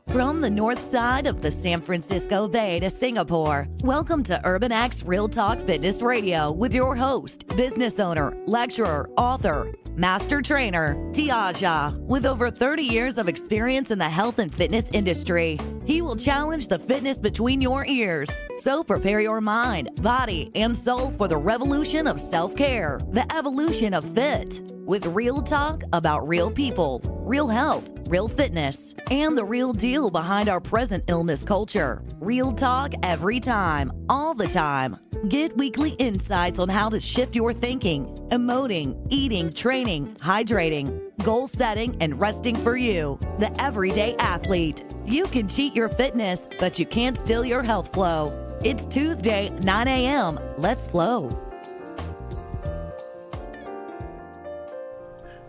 From the north side of the San Francisco Bay to Singapore, welcome to Urban X Real Talk Fitness Radio with your host, business owner, lecturer, author, master trainer, Tiaja. With over 30 years of experience in the health and fitness industry, he will challenge the fitness between your ears. So prepare your mind, body, and soul for the revolution of self-care, the evolution of fit, with real talk about real people, real health, real fitness, and the real deal behind our present illness culture. Real talk every time, all the time. Get weekly insights on how to shift your thinking, emoting, eating, training, hydrating, goal setting, and resting for you, the everyday athlete. You can cheat your fitness, but you can't steal your health flow. It's Tuesday, 9 a.m. Let's flow.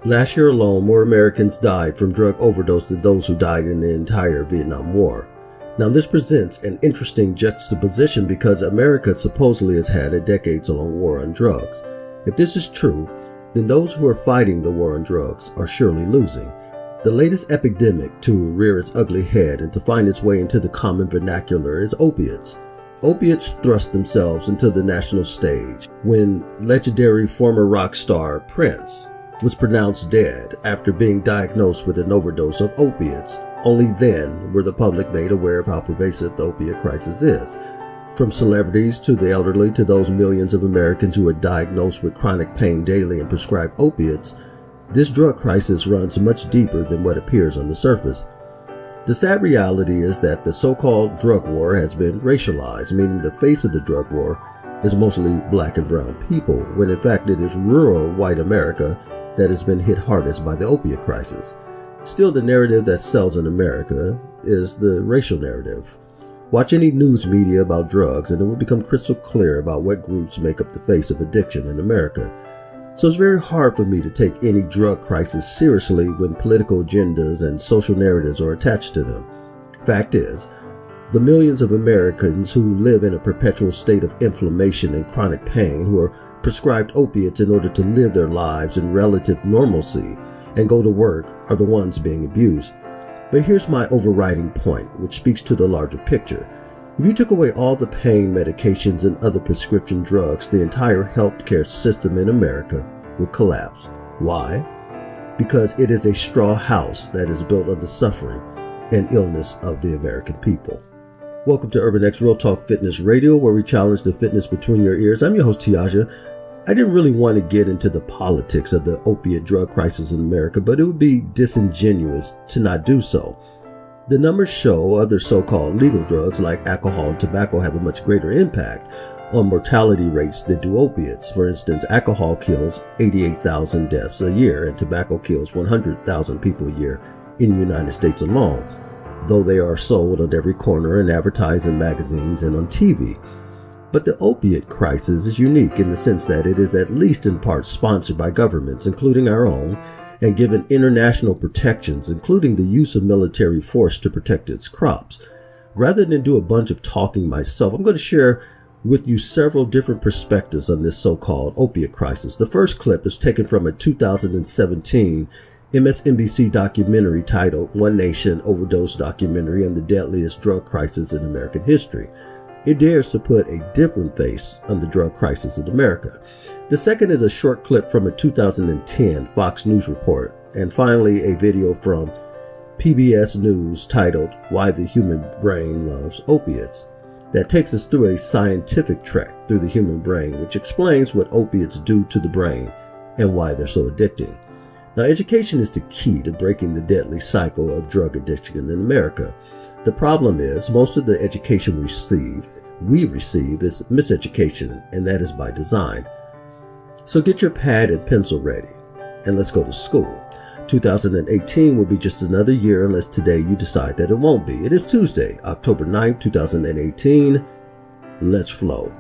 Last year alone, more Americans died from drug overdose than those who died in the entire Vietnam War. Now, this presents an interesting juxtaposition because America supposedly has had a decades-long war on drugs. If this is true, then those who are fighting the war on drugs are surely losing. The latest epidemic to rear its ugly head and to find its way into the common vernacular is opiates. Opiates thrust themselves into the national stage when legendary former rock star Prince was pronounced dead after being diagnosed with an overdose of opiates. Only then were the public made aware of how pervasive the opiate crisis is. From celebrities to the elderly to those millions of Americans who are diagnosed with chronic pain daily and prescribed opiates, this drug crisis runs much deeper than what appears on the surface. The sad reality is that the so-called drug war has been racialized, meaning the face of the drug war is mostly black and brown people, when in fact it is rural white America that has been hit hardest by the opiate crisis. Still, the narrative that sells in America is the racial narrative. Watch any news media about drugs and it will become crystal clear about what groups make up the face of addiction in America. So it's very hard for me to take any drug crisis seriously when political agendas and social narratives are attached to them. Fact is, the millions of Americans who live in a perpetual state of inflammation and chronic pain, who are prescribed opiates in order to live their lives in relative normalcy and go to work, are the ones being abused. But here's my overriding point, which speaks to the larger picture. If you took away all the pain medications and other prescription drugs, the entire healthcare system in America would collapse. Why? Because it is a straw house that is built on the suffering and illness of the American people. Welcome to Urban X Real Talk Fitness Radio, where we challenge the fitness between your ears. I'm your host, Tiaja. I didn't really want to get into the politics of the opiate drug crisis in America, but it would be disingenuous to not do so. The numbers show other so-called legal drugs like alcohol and tobacco have a much greater impact on mortality rates than do opiates. For instance, alcohol kills 88,000 deaths a year and tobacco kills 100,000 people a year in the United States alone, though they are sold on every corner and advertised in magazines and on TV. But the opiate crisis is unique in the sense that it is at least in part sponsored by governments, including our own, and given international protections, including the use of military force to protect its crops. Rather than do a bunch of talking myself, I'm going to share with you several different perspectives on this so-called opiate crisis. The first clip is taken from a 2017 MSNBC documentary titled One Nation Overdose Documentary on the Deadliest Drug Crisis in American History. It dares to put a different face on the drug crisis in America. The second is a short clip from a 2010 Fox News report. And finally, a video from PBS News titled Why the Human Brain Loves Opiates, that takes us through a scientific trek through the human brain, which explains what opiates do to the brain and why they're so addicting. Now, education is the key to breaking the deadly cycle of drug addiction in America. The problem is most of the education we receive is miseducation, and that is by design. So get your pad and pencil ready, and let's go to school. 2018 will be just another year unless today you decide that it won't be. It is Tuesday, October 9th, 2018. Let's flow.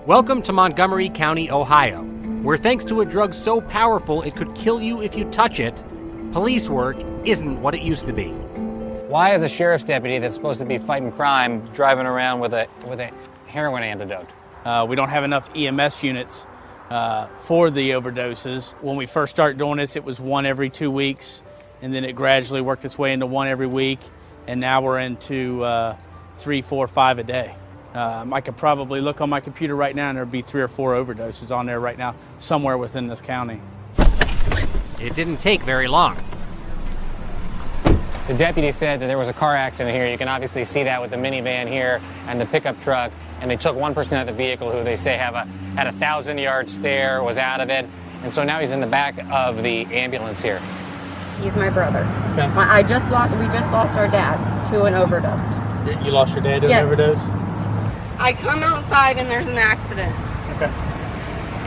Welcome to Montgomery County, Ohio, where thanks to a drug so powerful it could kill you if you touch it, police work isn't what it used to be. Why is a sheriff's deputy that's supposed to be fighting crime driving around with a heroin antidote? We don't have enough EMS units for the overdoses. When we first started doing this, it was 1 every 2 weeks, and then it gradually worked its way into 1 every week, and now we're into 3, 4, 5 a day. I could probably look on my computer right now and there'd be 3 or 4 overdoses on there right now, somewhere within this county. It didn't take very long. The deputy said that there was a car accident here. You can obviously see that with the minivan here and the pickup truck. And they took one person out of the vehicle who they say had a 1,000-yard stare, was out of it. And so now he's in the back of the ambulance here. He's my brother. Okay. We just lost our dad to an overdose. You lost your dad to an overdose? I come outside and there's an accident. Okay.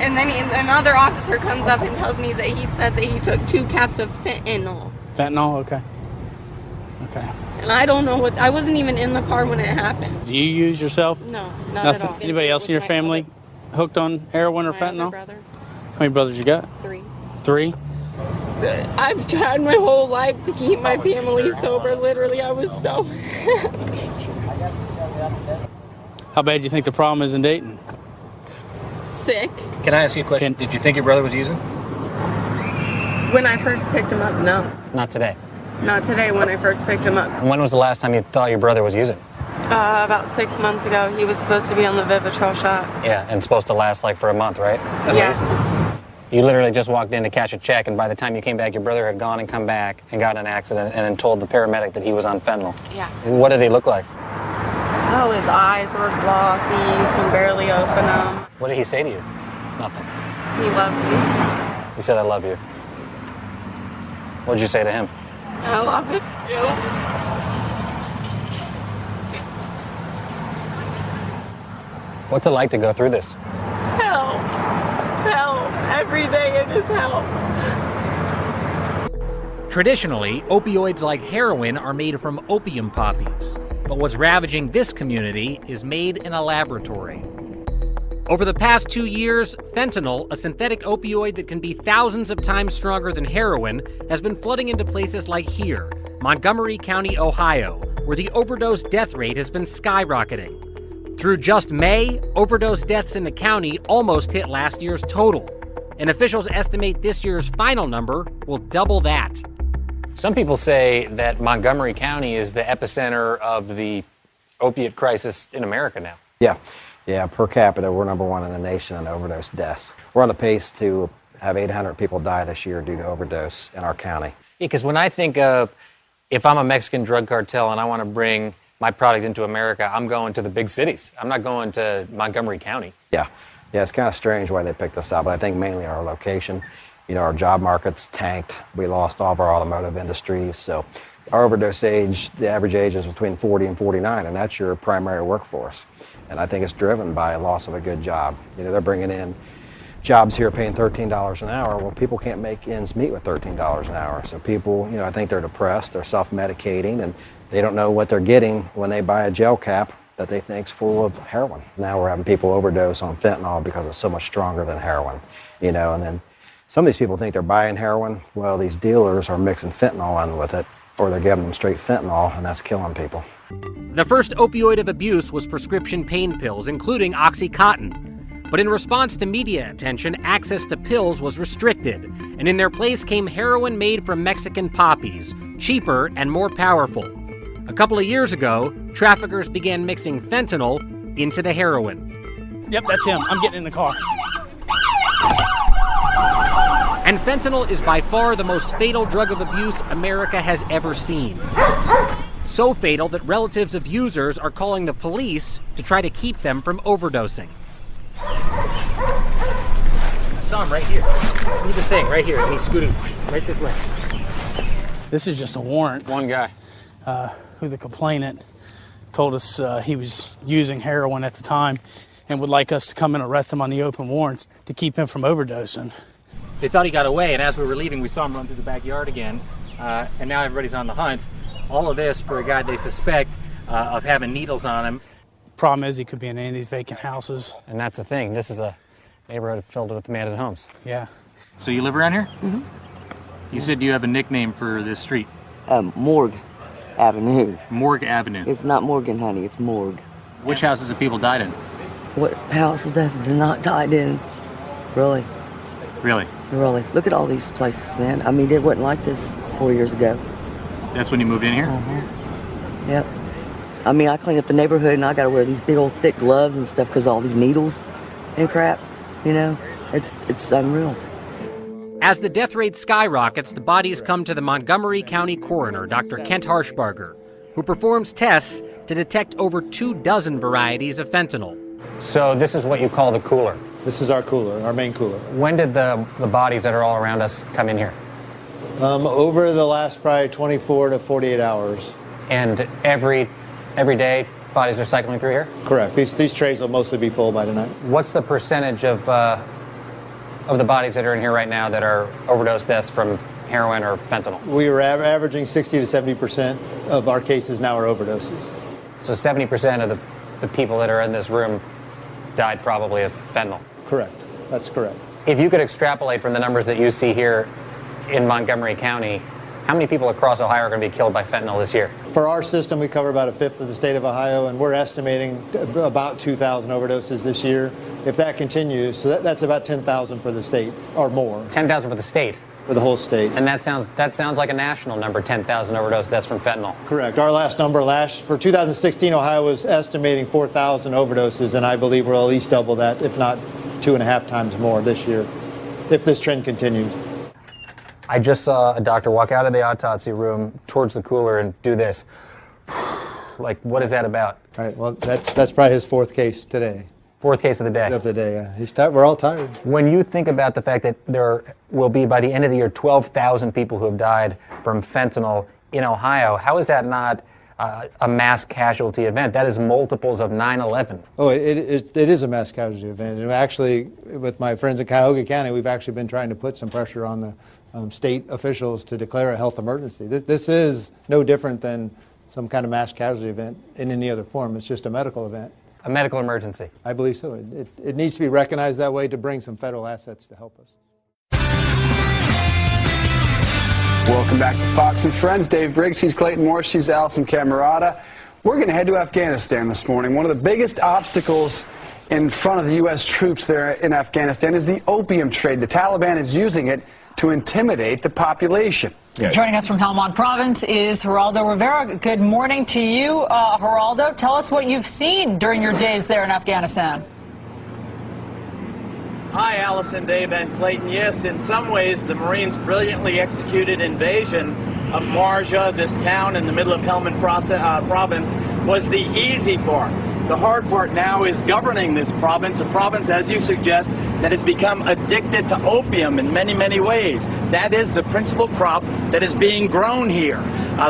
And then another officer comes up and tells me that he said that he took 2 caps of fentanyl. Fentanyl? Okay. Okay. And I don't know I wasn't even in the car when it happened. Do you use yourself? No, not Nothing? at all. Anybody else in your family hooked on heroin or My fentanyl? other brother. How many brothers you got? 3. 3? I've tried my whole life to keep my family sober. Literally, I was so How bad do you think the problem is in Dayton? sick. Can I ask you a question? Did you think your brother was using? When I first picked him up, no. Not today. Not today when I first picked him up. And when was the last time you thought your brother was using? About 6 months ago. He was supposed to be on the Vivitrol shot. Yeah, and it's supposed to last like for a month, right? At Yeah. least. You literally just walked in to cash a check, and by the time you came back, your brother had gone and come back and got in an accident and then told the paramedic that he was on fentanyl. Yeah. What did he look like? Oh, his eyes were glossy. You can barely open them. What did he say to you? Nothing. He loves me. He said, I love you. What did you say to him? I love it. What's it like to go through this? Hell. Hell. Every day it is hell. Traditionally, opioids like heroin are made from opium poppies. But what's ravaging this community is made in a laboratory. Over the past 2 years, fentanyl, a synthetic opioid that can be thousands of times stronger than heroin, has been flooding into places like here, Montgomery County, Ohio, where the overdose death rate has been skyrocketing. Through just May, overdose deaths in the county almost hit last year's total, and officials estimate this year's final number will double that. Some people say that Montgomery County is the epicenter of the opiate crisis in America now. Yeah, per capita, we're #1 in the nation in overdose deaths. We're on the pace to have 800 people die this year due to overdose in our county. Yeah, because when I think of if I'm a Mexican drug cartel and I want to bring my product into America, I'm going to the big cities. I'm not going to Montgomery County. Yeah, it's kind of strange why they picked us out, but I think mainly our location. You know, our job market's tanked. We lost all of our automotive industries, so our overdose age, the average age is between 40 and 49, and that's your primary workforce. And I think it's driven by a loss of a good job. You know, they're bringing in jobs here paying $13 an hour. Well, people can't make ends meet with $13 an hour. So people, you know, I think they're depressed, they're self-medicating, and they don't know what they're getting when they buy a gel cap that they think's full of heroin. Now we're having people overdose on fentanyl because it's so much stronger than heroin, you know, and then some of these people think they're buying heroin. Well, these dealers are mixing fentanyl in with it, or they're giving them straight fentanyl, and that's killing people. The first opioid of abuse was prescription pain pills, including Oxycontin. But in response to media attention, access to pills was restricted, and in their place came heroin made from Mexican poppies, cheaper and more powerful. A couple of years ago, traffickers began mixing fentanyl into the heroin. Yep, that's him. I'm getting in the car. And fentanyl is by far the most fatal drug of abuse America has ever seen. So fatal that relatives of users are calling the police to try to keep them from overdosing. I saw him right here. See the thing right here, and he's scooting right this way. This is just a warrant. One guy. Who the complainant told us he was using heroin at the time and would like us to come and arrest him on the open warrants to keep him from overdosing. They thought he got away, and as we were leaving, we saw him run through the backyard again, and now everybody's on the hunt. All of this for a guy they suspect of having needles on him. Problem is, he could be in any of these vacant houses. And that's the thing. This is a neighborhood filled with abandoned homes. Yeah. So you live around here? Mm-hmm. You said you have a nickname for this street. Morgue Avenue. Morgue Avenue. It's not Morgan, honey, it's Morgue. Which houses have people died in? What houses have they not died in? Really, Really? really. Look at all these places, man. I mean, it wasn't like this 4 years ago. That's when you moved in here? Yep. I mean, I clean up the neighborhood, and I got to wear these big old thick gloves and stuff because all these needles and crap. You know, it's unreal. As the death rate skyrockets, the bodies come to the Montgomery County coroner, Dr. Kent Harshbarger, who performs tests to detect over 24 varieties of fentanyl. So this is what you call the cooler. This is our cooler, our main cooler. When did the bodies that are all around us come in here? Over the last probably 24 to 48 hours. And every day, bodies are cycling through here? Correct. These trays will mostly be full by tonight. What's the percentage of the bodies that are in here right now that are overdose deaths from heroin or fentanyl? We were averaging 60 to 70% of our cases now are overdoses. So 70% of the people that are in this room died probably of fentanyl? Correct. That's correct. If you could extrapolate from the numbers that you see here in Montgomery County, how many people across Ohio are going to be killed by fentanyl this year? For our system, we cover about a fifth of the state of Ohio, and we're estimating about 2,000 overdoses this year. If that continues, so that's about 10,000 for the state or more. 10,000 for the state? For the whole state. And that sounds like a national number, 10,000 overdose deaths from fentanyl. Correct. Our last number for 2016, Ohio was estimating 4,000 overdoses, and I believe we'll at least double that, if not 2.5 times more this year, if this trend continues. I just saw a doctor walk out of the autopsy room towards the cooler and do this. Like, what is that about? All right, well, that's probably his fourth case today. Fourth case of the day. Of the day, yeah. We're all tired. When you think about the fact that there will be, by the end of the year, 12,000 people who have died from fentanyl in Ohio, how is that not a mass casualty event? That is multiples of 9/11. Oh, it is a mass casualty event. And actually, with my friends in Cuyahoga County, we've actually been trying to put some pressure on the state officials to declare a health emergency. This is no different than some kind of mass casualty event in any other form. It's just a medical event. A medical emergency? I believe so. It needs to be recognized that way to bring some federal assets to help us. Welcome back to Fox and Friends. Dave Briggs, he's Clayton Morris, she's Allison Camerata. We're going to head to Afghanistan this morning. One of the biggest obstacles in front of the U.S. troops there in Afghanistan is the opium trade. The Taliban is using it to intimidate the population. Yeah. Joining us from Helmand Province is Geraldo Rivera. Good morning to you, Geraldo. Tell us what you've seen during your days there in Afghanistan. Hi, Allison, Dave, and Clayton. Yes, in some ways, the Marines' brilliantly executed invasion of Marja, this town in the middle of Helmand Province, was the easy part. The hard part now is governing this province, a province, as you suggest, that has become addicted to opium in many, many ways. That is the principal crop that is being grown here.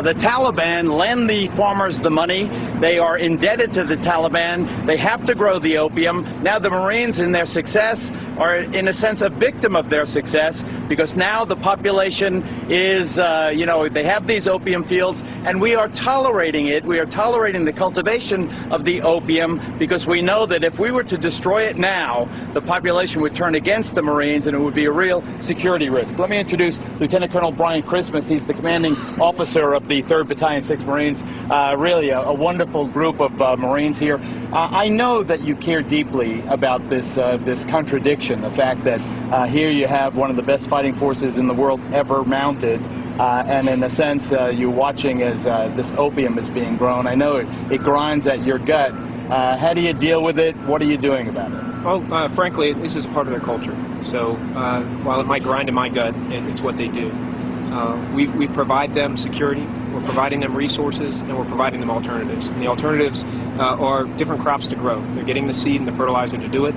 The Taliban lend the farmers the money. They are indebted to the Taliban. They have to grow the opium. Now the Marines, in their success, are in a sense a victim of their success, because now the population is, they have these opium fields, and we are tolerating it. We are tolerating the cultivation of the opium because we know that if we were to destroy it now, the population would turn against the Marines, and it would be a real security risk. Let me introduce Lieutenant Colonel Brian Christmas. He's the commanding officer of the 3rd Battalion, 6th Marines. Really a wonderful group of Marines here. I know that you care deeply about this contradiction, the fact that here you have one of the best fighting forces in the world ever mounted, and in a sense you're watching as this opium is being grown. I know it grinds at your gut. How do you deal with it? What are you doing about it? Well, frankly, this is a part of their culture. So while it might grind in my gut, it's what they do. We provide them security, we're providing them resources, and we're providing them alternatives. And the alternatives are different crops to grow. They're getting the seed and the fertilizer to do it.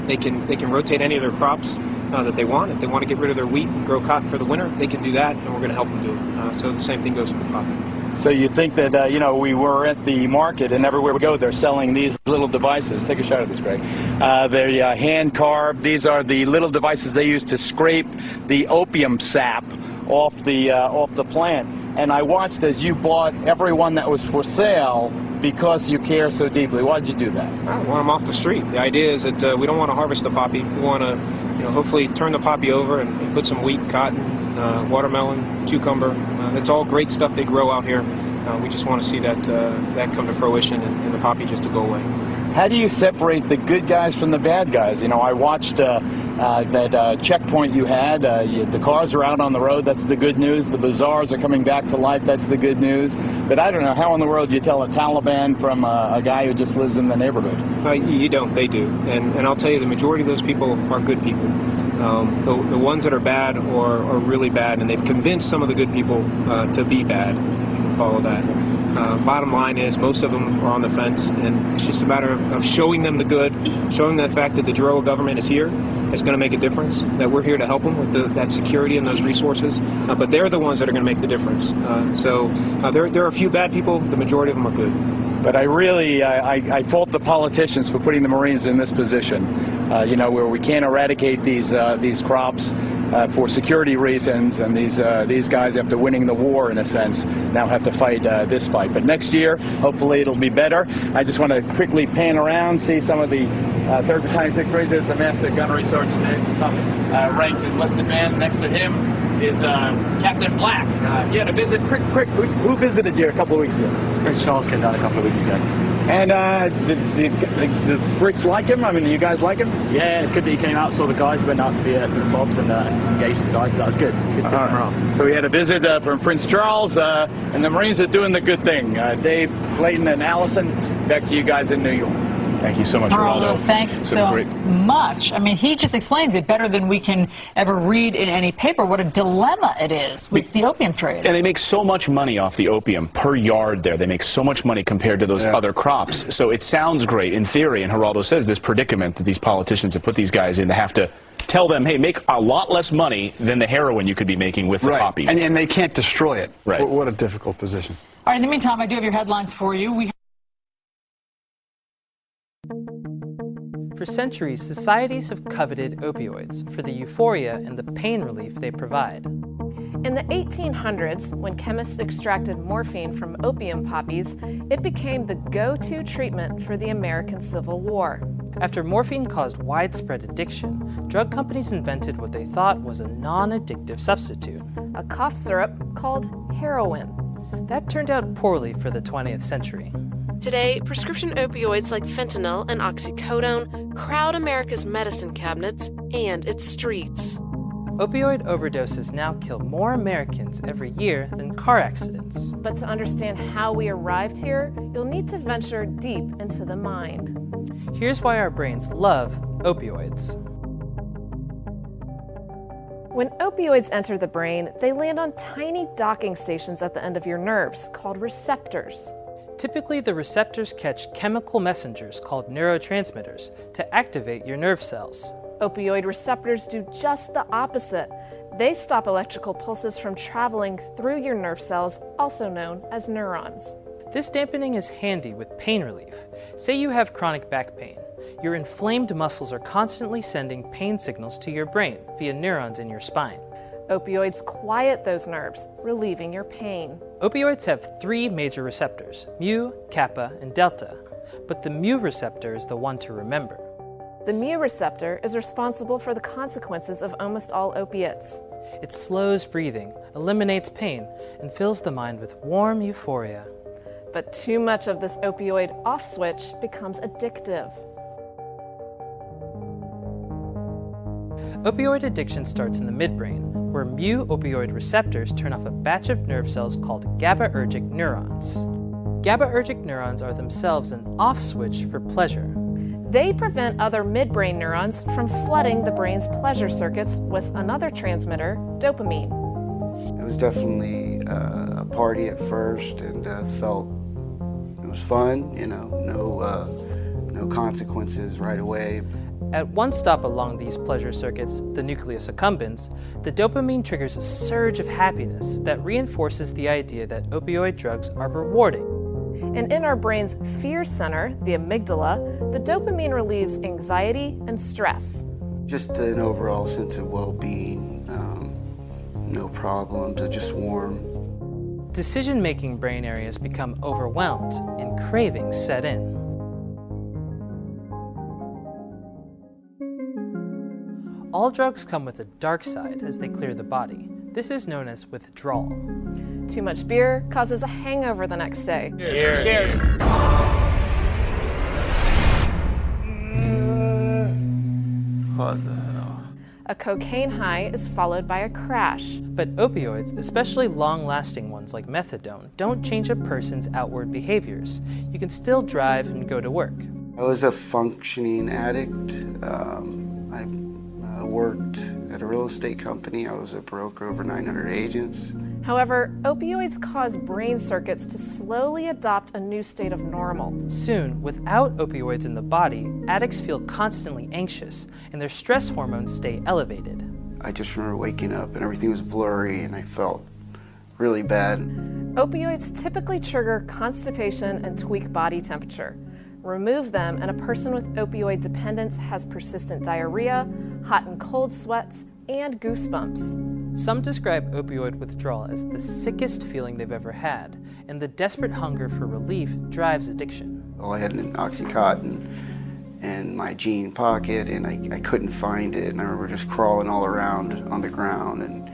They can rotate any of their crops that they want. If they want to get rid of their wheat and grow cotton for the winter, they can do that, and we're going to help them do it. So the same thing goes for the poppy. So you think that, we were at the market, and everywhere we go, they're selling these little devices. Take a shot at this, Greg. They're hand-carved. These are the little devices they use to scrape the opium sap off the plant. And I watched as you bought every one that was for sale because you care so deeply. Why did you do that? I want them off the street. The idea is that we don't want to harvest the poppy. We want to, hopefully turn the poppy over and put some wheat, cotton, watermelon, cucumber. It's all great stuff they grow out here. We just want to see that come to fruition and the poppy just to go away. How do you separate the good guys from the bad guys? I watched that checkpoint you had. The cars are out on the road. That's the good news. The bazaars are coming back to life. That's the good news. But I don't know how in the world you tell a Taliban from a guy who just lives in the neighborhood. You don't. They do. And I'll tell you, the majority of those people are good people. The ones that are bad are really bad, and they've convinced some of the good people to be bad. Follow that. Bottom line is, most of them are on the fence, and it's just a matter of showing them the good, showing them the fact that the Giro government is here. It's going to make a difference, that we're here to help them with that security and those resources, but they're the ones that are going to make the difference. There are a few bad people, the majority of them are good. But I really, I fault the politicians for putting the Marines in this position, where we can't eradicate these crops for security reasons, and these guys, after winning the war, in a sense, now have to fight this fight. But next year, hopefully it'll be better. I just want to quickly pan around, see some of the 3rd Battalion 6th Marines. There's the Master Gunnery Sergeant, top ranked enlisted man. Next to him is Captain Black. He had a visit. Quick, who visited you a couple of weeks ago? Prince Charles came down a couple of weeks ago. And the Brits like him? I mean, do you guys like him? Yeah, it's good that he came out, saw the guys, went out to the bobs and engaged with the guys. That was good. Good to come around. So we had a visit from Prince Charles, and the Marines are doing the good thing. Dave, Clayton, and Allison, back to you guys in New York. Thank you so much, Geraldo. Thanks so much. I mean, he just explains it better than we can ever read in any paper, what a dilemma it is with the opium trade. And they make so much money off the opium per yard there. They make so much money compared to those other crops. So it sounds great in theory, and Geraldo says this predicament that these politicians have put these guys in to have to tell them, hey, make a lot less money than the heroin you could be making with the poppy. And they can't destroy it. Right. What a difficult position. All right, in the meantime, I do have your headlines for you. For centuries, societies have coveted opioids for the euphoria and the pain relief they provide. In the 1800s, when chemists extracted morphine from opium poppies, it became the go-to treatment for the American Civil War. After morphine caused widespread addiction, drug companies invented what they thought was a non-addictive substitute. A cough syrup called heroin. That turned out poorly for the 20th century. Today, prescription opioids like fentanyl and oxycodone crowd America's medicine cabinets and its streets. Opioid overdoses now kill more Americans every year than car accidents. But to understand how we arrived here, you'll need to venture deep into the mind. Here's why our brains love opioids. When opioids enter the brain, they land on tiny docking stations at the end of your nerves called receptors. Typically, the receptors catch chemical messengers called neurotransmitters to activate your nerve cells. Opioid receptors do just the opposite. They stop electrical pulses from traveling through your nerve cells, also known as neurons. This dampening is handy with pain relief. Say you have chronic back pain. Your inflamed muscles are constantly sending pain signals to your brain via neurons in your spine. Opioids quiet those nerves, relieving your pain. Opioids have 3 major receptors, mu, kappa, and delta. But the mu receptor is the one to remember. The mu receptor is responsible for the consequences of almost all opiates. It slows breathing, eliminates pain, and fills the mind with warm euphoria. But too much of this opioid off switch becomes addictive. Opioid addiction starts in the midbrain, where mu opioid receptors turn off a batch of nerve cells called GABAergic neurons. GABAergic neurons are themselves an off switch for pleasure. They prevent other midbrain neurons from flooding the brain's pleasure circuits with another transmitter, dopamine. It was definitely a party at first, and felt it was fun, no consequences right away. At one stop along these pleasure circuits, the nucleus accumbens, the dopamine triggers a surge of happiness that reinforces the idea that opioid drugs are rewarding. And in our brain's fear center, the amygdala, the dopamine relieves anxiety and stress. Just an overall sense of well-being, no problems, just warm. Decision-making brain areas become overwhelmed and cravings set in. All drugs come with a dark side as they clear the body. This is known as withdrawal. Too much beer causes a hangover the next day. Cheers. Cheers. What the hell? A cocaine high is followed by a crash. But opioids, especially long-lasting ones like methadone, don't change a person's outward behaviors. You can still drive and go to work. I was a functioning addict. I worked at a real estate company. I was a broker over 900 agents. However, opioids cause brain circuits to slowly adopt a new state of normal. Soon, without opioids in the body, addicts feel constantly anxious, and their stress hormones stay elevated. I just remember waking up and everything was blurry and I felt really bad. Opioids typically trigger constipation and tweak body temperature. Remove them and a person with opioid dependence has persistent diarrhea, hot and cold sweats, and goosebumps. Some describe opioid withdrawal as the sickest feeling they've ever had, and the desperate hunger for relief drives addiction. Well, I had an Oxycontin in my jean pocket and I couldn't find it, and I remember just crawling all around on the ground and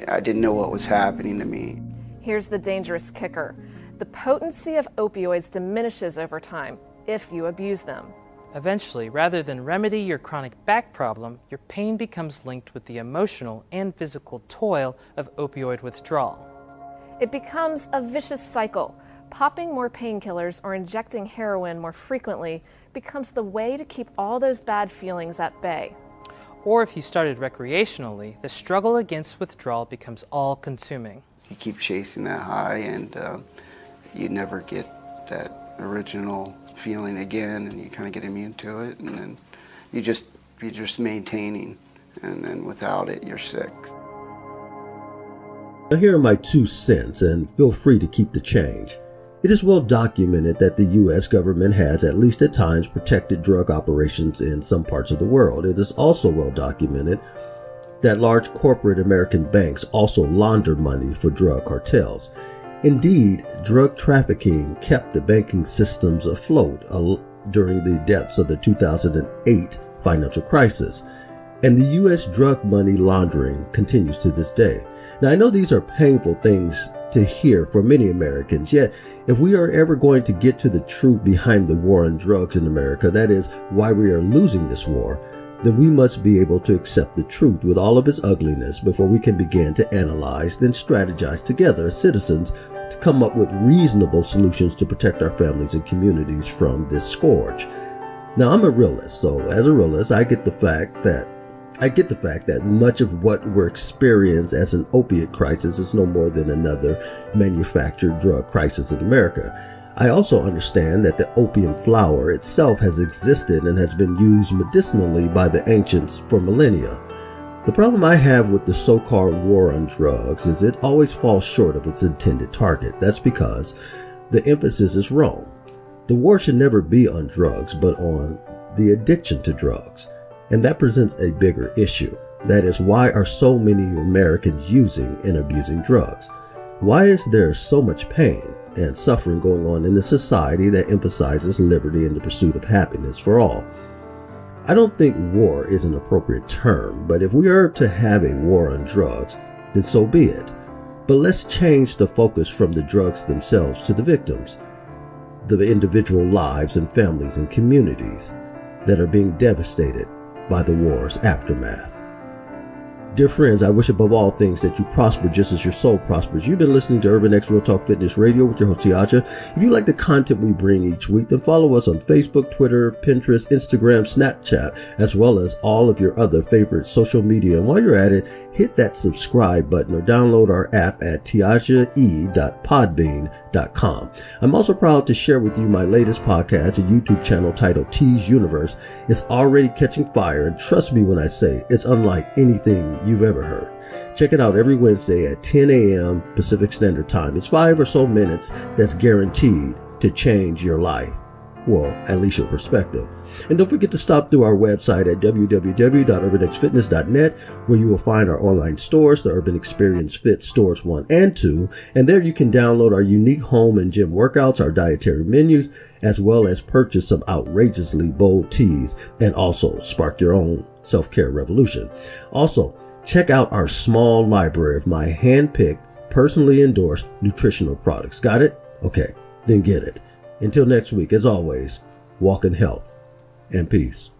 I didn't know what was happening to me. Here's the dangerous kicker. The potency of opioids diminishes over time if you abuse them. Eventually, rather than remedy your chronic back problem, your pain becomes linked with the emotional and physical toil of opioid withdrawal. It becomes a vicious cycle. Popping more painkillers or injecting heroin more frequently becomes the way to keep all those bad feelings at bay. Or if you started recreationally, the struggle against withdrawal becomes all-consuming. You keep chasing that high and you never get that original feeling again, and you kind of get immune to it, and then you're just maintaining, and then without it, you're sick. Now here are my 2 cents, and feel free to keep the change. It is well documented that the U.S. government has, at least at times, protected drug operations in some parts of the world. It is also well documented that large corporate American banks also launder money for drug cartels. Indeed, drug trafficking kept the banking systems afloat during the depths of the 2008 financial crisis, and the U.S. drug money laundering continues to this day. Now, I know these are painful things to hear for many Americans, yet if we are ever going to get to the truth behind the war on drugs in America, that is why we are losing this war, then we must be able to accept the truth with all of its ugliness before we can begin to analyze, then strategize together as citizens to come up with reasonable solutions to protect our families and communities from this scourge. Now, I'm a realist, so as a realist, I get the fact that much of what we're experiencing as an opiate crisis is no more than another manufactured drug crisis in America. I also understand that the opium flower itself has existed and has been used medicinally by the ancients for millennia. The problem I have with the so-called war on drugs is it always falls short of its intended target. That's because the emphasis is wrong. The war should never be on drugs, but on the addiction to drugs. And that presents a bigger issue. That is, why are so many Americans using and abusing drugs? Why is there so much pain and suffering going on in a society that emphasizes liberty and the pursuit of happiness for all? I don't think war is an appropriate term, but if we are to have a war on drugs, then so be it. But let's change the focus from the drugs themselves to the victims, the individual lives and families and communities that are being devastated by the war's aftermath. Dear friends, I wish above all things that you prosper just as your soul prospers. You've been listening to Urban X Real Talk Fitness Radio with your host, Tiaja. If you like the content we bring each week, then follow us on Facebook, Twitter, Pinterest, Instagram, Snapchat, as well as all of your other favorite social media. And while you're at it, hit that subscribe button or download our app at tiajae.podbean.com. I'm also proud to share with you my latest podcast, a YouTube channel titled T's Universe. It's already catching fire, and trust me when I say it's unlike anything you've ever heard. Check it out every Wednesday at 10 a.m. Pacific Standard Time. It's 5 or so minutes that's guaranteed to change your life. Well, at least your perspective. And don't forget to stop through our website at www.urbanxfitness.net, where you will find our online stores, the Urban Experience Fit Stores 1 and 2. And there you can download our unique home and gym workouts, our dietary menus, as well as purchase some outrageously bold teas and also spark your own self-care revolution. Also, check out our small library of my hand-picked, personally endorsed nutritional products. Got it? Okay, then get it. Until next week, as always, walk in health and peace.